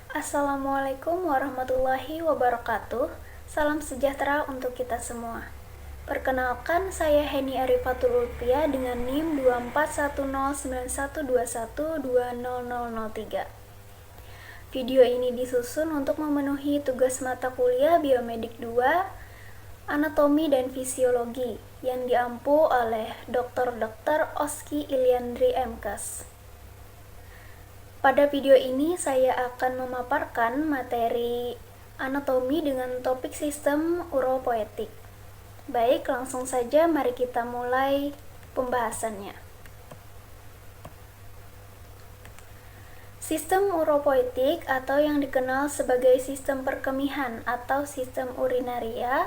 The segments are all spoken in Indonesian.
Assalamualaikum warahmatullahi wabarakatuh. Salam sejahtera untuk kita semua. Perkenalkan, saya Heni Arifatul Ulpia dengan NIM 24109121200003. Video ini disusun untuk memenuhi tugas mata kuliah Biomedik 2, Anatomi dan Fisiologi yang diampu oleh Dr. Oski Iliandri MKes. Pada video ini saya akan memaparkan materi anatomi dengan topik sistem uropoetik. Baik, langsung saja mari kita mulai pembahasannya. Sistem uropoetik atau yang dikenal sebagai sistem perkemihan atau sistem urinaria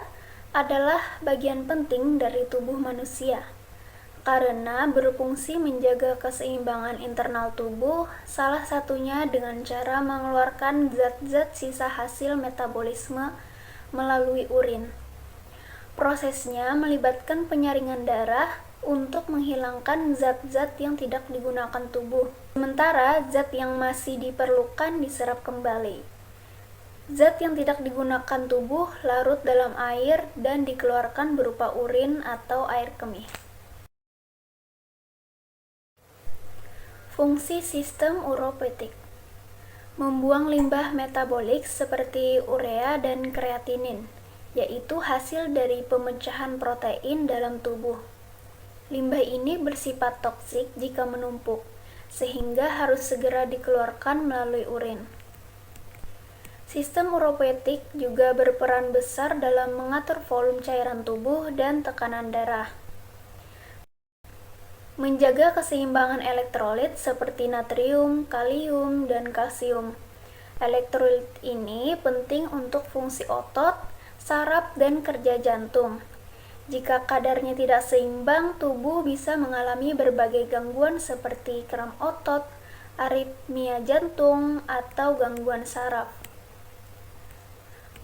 adalah bagian penting dari tubuh manusia karena berfungsi menjaga keseimbangan internal tubuh, salah satunya dengan cara mengeluarkan zat-zat sisa hasil metabolisme melalui urin. Prosesnya melibatkan penyaringan darah untuk menghilangkan zat-zat yang tidak digunakan tubuh, sementara zat yang masih diperlukan diserap kembali. Zat yang tidak digunakan tubuh larut dalam air dan dikeluarkan berupa urin atau air kemih. Fungsi sistem uropoetik: membuang limbah metabolik seperti urea dan kreatinin, yaitu hasil dari pemecahan protein dalam tubuh. Limbah ini bersifat toksik jika menumpuk, sehingga harus segera dikeluarkan melalui urin. Sistem uropoetik juga berperan besar dalam mengatur volume cairan tubuh dan tekanan darah. Menjaga keseimbangan elektrolit seperti natrium, kalium, dan kalsium. Elektrolit ini penting untuk fungsi otot, saraf, dan kerja jantung. Jika kadarnya tidak seimbang, tubuh bisa mengalami berbagai gangguan seperti kram otot, aritmia jantung, atau gangguan saraf.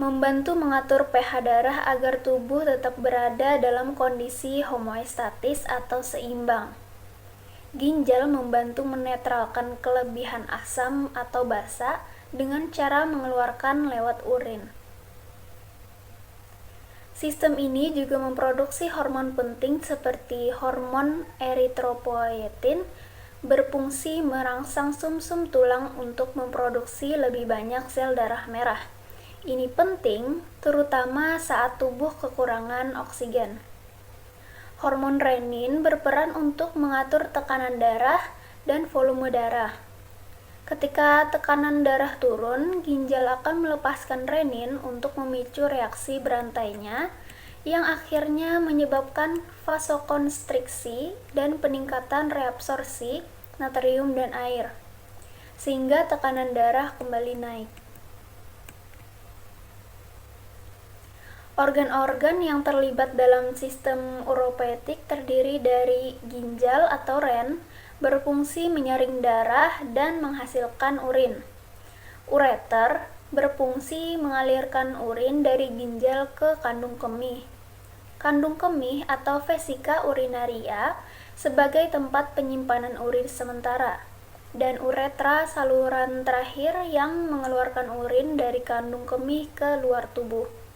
Membantu mengatur pH darah agar tubuh tetap berada dalam kondisi homeostatis atau seimbang. Ginjal membantu menetralkan kelebihan asam atau basa dengan cara mengeluarkan lewat urin. Sistem ini juga memproduksi hormon penting seperti hormon eritropoietin, berfungsi merangsang sumsum tulang untuk memproduksi lebih banyak sel darah merah. Ini penting terutama saat tubuh kekurangan oksigen. Hormon renin berperan untuk mengatur tekanan darah dan volume darah. Ketika tekanan darah turun, ginjal akan melepaskan renin untuk memicu reaksi berantainya yang akhirnya menyebabkan vasokonstriksi dan peningkatan reabsorpsi natrium dan air, sehingga tekanan darah kembali naik. Organ-organ yang terlibat dalam sistem uropoetik terdiri dari ginjal atau ren, berfungsi menyaring darah dan menghasilkan urin. Ureter berfungsi mengalirkan urin dari ginjal ke kandung kemih. Kandung kemih atau vesika urinaria sebagai tempat penyimpanan urin sementara, dan uretra saluran terakhir yang mengeluarkan urin dari kandung kemih ke luar tubuh.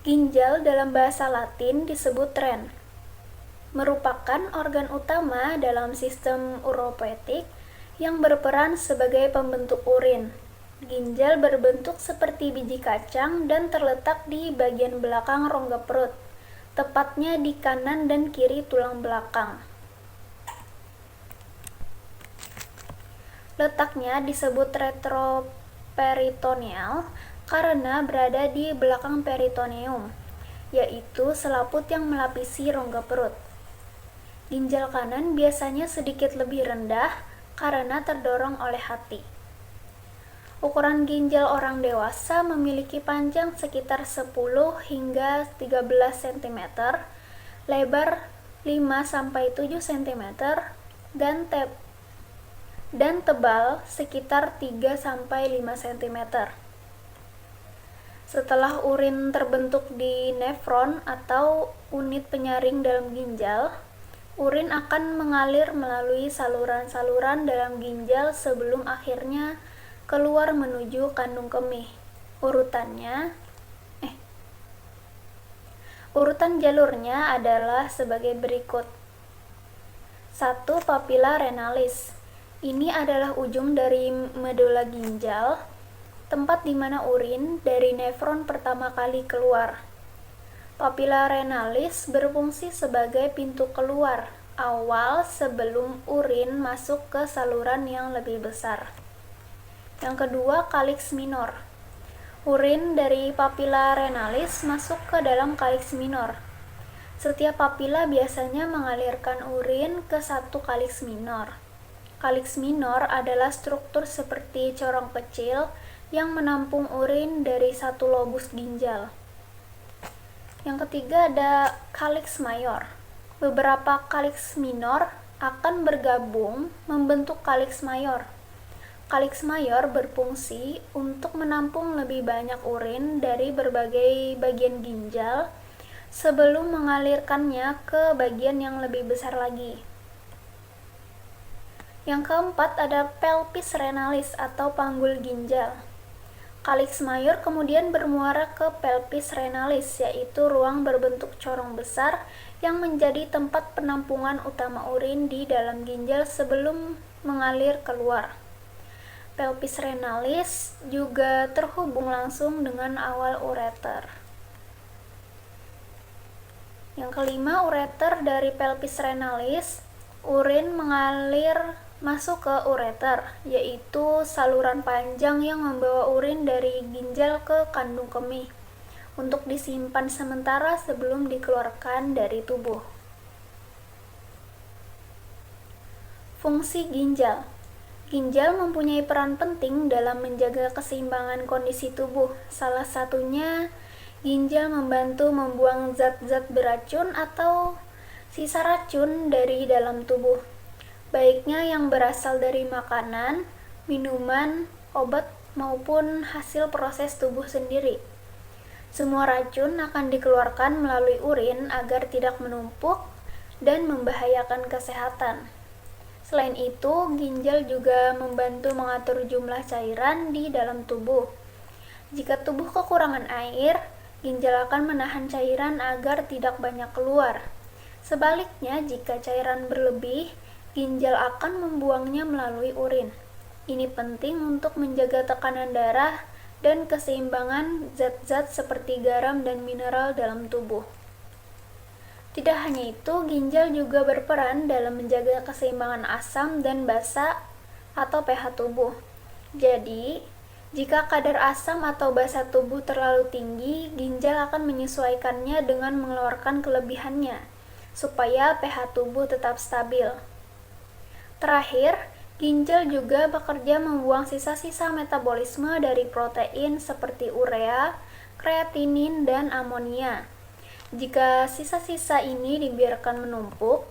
Ginjal dalam bahasa Latin disebut ren, merupakan organ utama dalam sistem uropoetik yang berperan sebagai pembentuk urin. Ginjal berbentuk seperti biji kacang dan terletak di bagian belakang rongga perut, tepatnya di kanan dan kiri tulang belakang. Letaknya disebut retroperitoneal karena berada di belakang peritoneum, yaitu selaput yang melapisi rongga perut. Ginjal kanan biasanya sedikit lebih rendah karena terdorong oleh hati. Ukuran ginjal orang dewasa memiliki panjang sekitar 10 hingga 13 cm, lebar 5-7 cm, dan tebal sekitar 3-5 cm. Setelah urin terbentuk di nefron atau unit penyaring dalam ginjal, Urin akan mengalir melalui saluran-saluran dalam ginjal sebelum akhirnya keluar menuju kandung kemih. Urutan jalurnya adalah sebagai berikut. 1. Papilla renalis. Ini adalah ujung dari medula ginjal, tempat di mana urin dari nefron pertama kali keluar. Papilla renalis berfungsi sebagai pintu keluar awal sebelum urin masuk ke saluran yang lebih besar. Yang kedua, kaliks minor. Urin dari papilla renalis masuk ke dalam kaliks minor. Setiap papilla biasanya mengalirkan urin ke satu kaliks minor. Kaliks minor adalah struktur seperti corong kecil yang menampung urin dari satu lobus ginjal. Yang ketiga ada kaliks mayor. Beberapa kaliks minor akan bergabung membentuk kaliks mayor. Kaliks mayor berfungsi untuk menampung lebih banyak urin dari berbagai bagian ginjal sebelum mengalirkannya ke bagian yang lebih besar lagi. Yang keempat ada pelvis renalis atau panggul ginjal. Kaliks mayor kemudian bermuara ke pelvis renalis, yaitu ruang berbentuk corong besar yang menjadi tempat penampungan utama urin di dalam ginjal sebelum mengalir keluar. Pelvis renalis juga terhubung langsung dengan awal ureter. Yang kelima, ureter dari pelvis renalis. Urin mengalir masuk ke ureter, yaitu saluran panjang yang membawa urin dari ginjal ke kandung kemih untuk disimpan sementara sebelum dikeluarkan dari tubuh. Fungsi ginjal. Ginjal mempunyai peran penting dalam menjaga keseimbangan kondisi tubuh. Salah satunya, ginjal membantu membuang zat-zat beracun atau sisa racun dari dalam tubuh, baiknya yang berasal dari makanan, minuman, obat, maupun hasil proses tubuh sendiri. Semua racun akan dikeluarkan melalui urin agar tidak menumpuk dan membahayakan kesehatan. Selain itu, ginjal juga membantu mengatur jumlah cairan di dalam tubuh. Jika tubuh kekurangan air, ginjal akan menahan cairan agar tidak banyak keluar. Sebaliknya, jika cairan berlebih, ginjal akan membuangnya melalui urin. Ini penting untuk menjaga tekanan darah dan keseimbangan zat-zat seperti garam dan mineral dalam tubuh. Tidak hanya itu, ginjal juga berperan dalam menjaga keseimbangan asam dan basa atau pH tubuh. Jadi, jika kadar asam atau basa tubuh terlalu tinggi, ginjal akan menyesuaikannya dengan mengeluarkan kelebihannya, supaya pH tubuh tetap stabil. Terakhir, ginjal juga bekerja membuang sisa-sisa metabolisme dari protein seperti urea, kreatinin, dan amonia. Jika sisa-sisa ini dibiarkan menumpuk,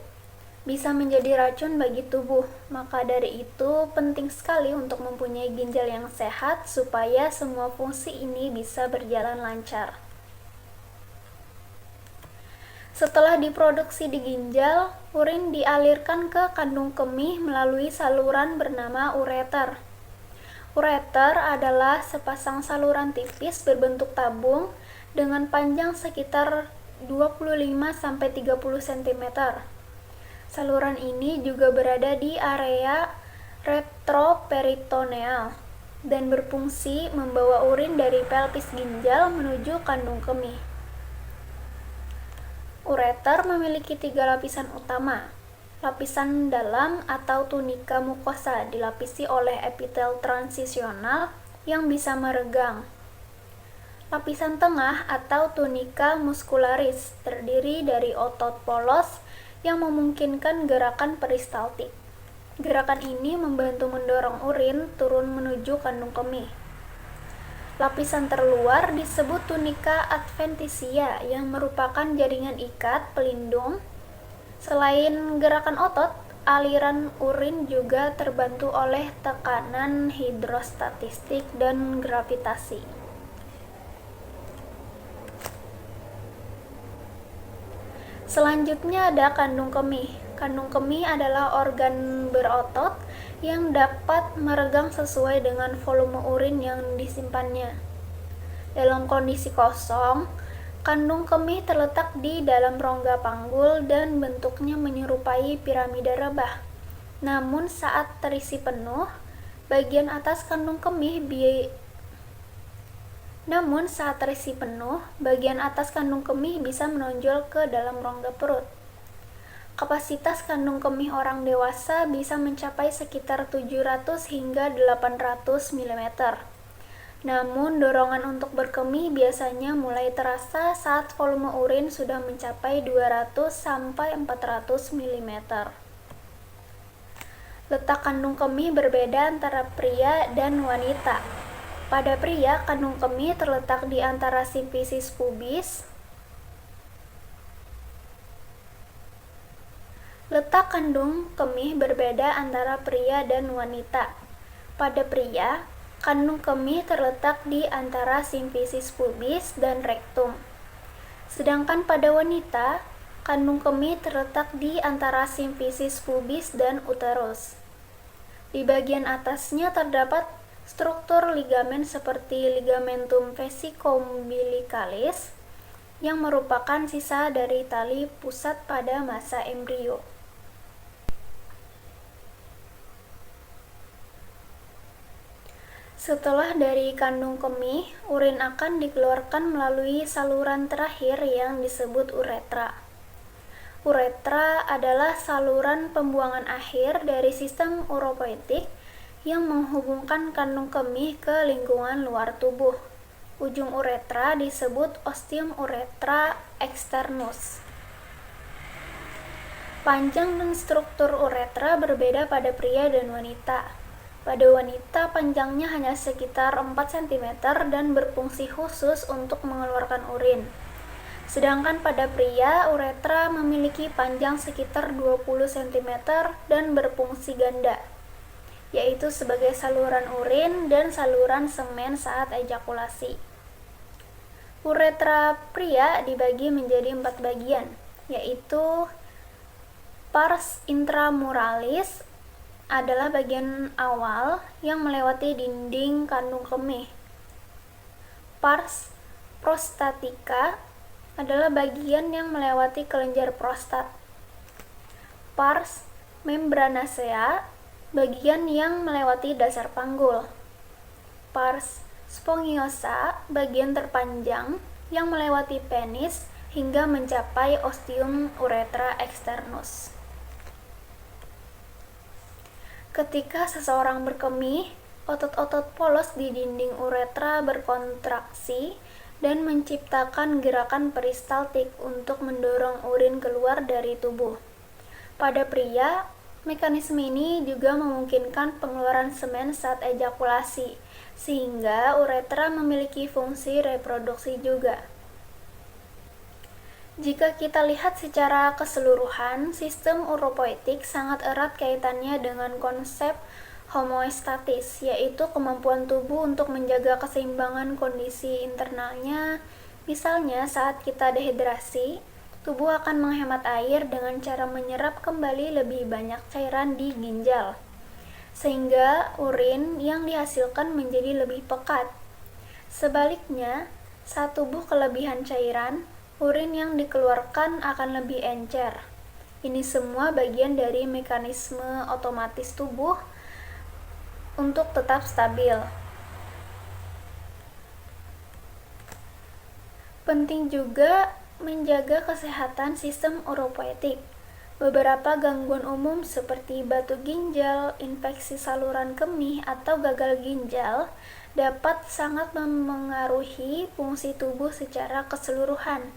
bisa menjadi racun bagi tubuh. Maka dari itu, penting sekali untuk mempunyai ginjal yang sehat supaya semua fungsi ini bisa berjalan lancar. Setelah diproduksi di ginjal, urin dialirkan ke kandung kemih melalui saluran bernama ureter. Ureter adalah sepasang saluran tipis berbentuk tabung dengan panjang sekitar 25-30 cm. Saluran ini juga berada di area retroperitoneal dan berfungsi membawa urin dari pelvis ginjal menuju kandung kemih. Ureter memiliki 3 lapisan utama. Lapisan dalam atau tunika mukosa dilapisi oleh epitel transisional yang bisa meregang. Lapisan tengah atau tunika muscularis terdiri dari otot polos yang memungkinkan gerakan peristaltik. Gerakan ini membantu mendorong urin turun menuju kandung kemih. Lapisan terluar disebut tunika adventitia yang merupakan jaringan ikat pelindung. Selain gerakan otot, aliran urin juga terbantu oleh tekanan hidrostatistik dan gravitasi. Selanjutnya ada kandung kemih. Kandung kemih adalah organ berotot yang dapat meregang sesuai dengan volume urin yang disimpannya. Dalam kondisi kosong, kandung kemih terletak di dalam rongga panggul dan bentuknya menyerupai piramida rebah. Namun saat terisi penuh, bagian atas kandung kemih bisa menonjol ke dalam rongga perut. Kapasitas kandung kemih orang dewasa bisa mencapai sekitar 700 hingga 800 mm. Namun, dorongan untuk berkemih biasanya mulai terasa saat volume urin sudah mencapai 200 sampai 400 mm. Letak kandung kemih berbeda antara pria dan wanita. Pada pria, kandung kemih terletak di antara simfisis pubis. Letak kandung kemih berbeda antara pria dan wanita. Pada pria, kandung kemih terletak di antara simfisis pubis dan rektum. Sedangkan pada wanita, kandung kemih terletak di antara simfisis pubis dan uterus. Di bagian atasnya terdapat struktur ligamen seperti ligamentum vesicombilicalis yang merupakan sisa dari tali pusat pada masa embrio. Setelah dari kandung kemih, urin akan dikeluarkan melalui saluran terakhir yang disebut uretra. Uretra adalah saluran pembuangan akhir dari sistem uropoetik yang menghubungkan kandung kemih ke lingkungan luar tubuh. Ujung uretra disebut ostium urethra externus. Panjang dan struktur uretra berbeda pada pria dan wanita. Pada wanita, panjangnya hanya sekitar 4 cm dan berfungsi khusus untuk mengeluarkan urin. Sedangkan pada pria, uretra memiliki panjang sekitar 20 cm dan berfungsi ganda, yaitu sebagai saluran urin dan saluran semen saat ejakulasi. Uretra pria dibagi menjadi 4 bagian, yaitu pars intramuralis adalah bagian awal yang melewati dinding kandung kemih. Pars prostatica adalah bagian yang melewati kelenjar prostat. Pars membranacea, bagian yang melewati dasar panggul. Pars spongiosa, bagian terpanjang yang melewati penis hingga mencapai ostium urethra externus. Ketika seseorang berkemih, otot-otot polos di dinding uretra berkontraksi dan menciptakan gerakan peristaltik untuk mendorong urin keluar dari tubuh. Pada pria, mekanisme ini juga memungkinkan pengeluaran semen saat ejakulasi, sehingga uretra memiliki fungsi reproduksi juga. Jika kita lihat secara keseluruhan, sistem uropoetik sangat erat kaitannya dengan konsep homeostatis, yaitu kemampuan tubuh untuk menjaga keseimbangan kondisi internalnya. Misalnya, saat kita dehidrasi, tubuh akan menghemat air dengan cara menyerap kembali lebih banyak cairan di ginjal, sehingga urin yang dihasilkan menjadi lebih pekat. Sebaliknya, saat tubuh kelebihan cairan, urin yang dikeluarkan akan lebih encer. Ini semua bagian dari mekanisme otomatis tubuh untuk tetap stabil. Penting juga menjaga kesehatan sistem uropoetik. Beberapa gangguan umum seperti batu ginjal, infeksi saluran kemih, atau gagal ginjal dapat sangat memengaruhi fungsi tubuh secara keseluruhan.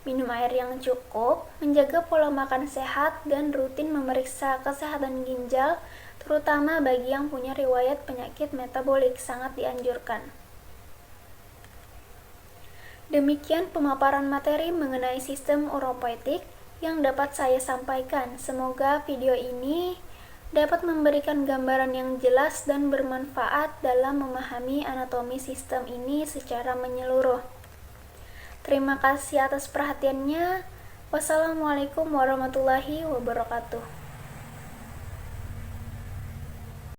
Minum air yang cukup, menjaga pola makan sehat, dan rutin memeriksa kesehatan ginjal, terutama bagi yang punya riwayat penyakit metabolik, sangat dianjurkan. Demikian pemaparan materi mengenai sistem uropoetik yang dapat saya sampaikan. Semoga video ini dapat memberikan gambaran yang jelas dan bermanfaat dalam memahami anatomi sistem ini secara menyeluruh. Terima kasih atas perhatiannya. Wassalamualaikum warahmatullahi wabarakatuh.